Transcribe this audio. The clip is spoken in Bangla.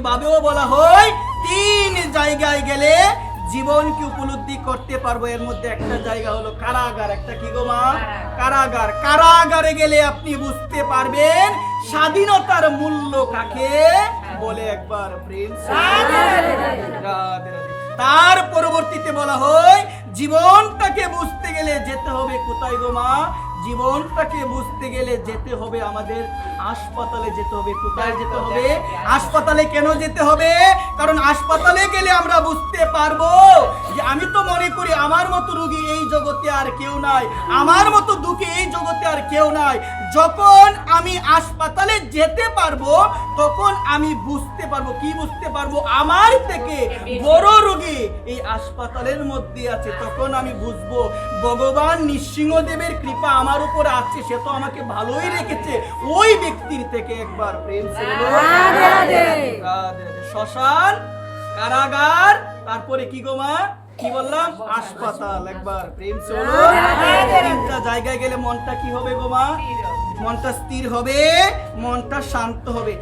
ভাবেও বলা হয় তিন জায়গায় গেলে জীবনকে উপলব্ধি করতে পারবো। এর মধ্যে একটা জায়গা হলো কারাগার। একটা কি গো মা? কারাগার। কারাগারে গেলে আপনি বুঝতে পারবেন স্বাধীনতার মূল্য কাকে বলে। একবার প্রিন্স তার পরবর্তীতে বলা হয় জীবনটাকে বুঝতে গেলে যেতে হবে কোথায় গো মা? জীবনটাকে বুঝতে গেলে যেতে হবে আমাদের হাসপাতালে যেতে হবে। কোথায় যেতে হবে? হাসপাতালে। কেন যেতে হবে? কারণ হাসপাতালে গেলে আমরা বুঝতে পারবো যে আমি তো মনে করি আমার মতো রোগী এই জগতে আর কেউ নাই, আমার মতো দুঃখী এই জগতে আর কেউ নাই। যখন আমি হাসপাতালে যেতে পারবো তখন আমি বুঝতে পারবো। কি বুঝতে পারবো? আমার থেকে বড় রোগী এই হাসপাতালের মধ্যে আছে। তখন আমি বুঝবো ভগবান নৃসিংহদেবের কৃপা আমার উপর আছে, সে তো আমাকে ভালোই রেখেছে। ওই ব্যক্তির থেকে একবার প্রেম ছিল। শ্মশান, কারাগার, তারপরে কি গো মা? কি বললাম? হাসপাতাল। একবার প্রেম ছিল। তিনটা জায়গায় গেলে মনটা কি হবে গো মা? মনটা স্থির হবে, মনটা শান্ত হবে।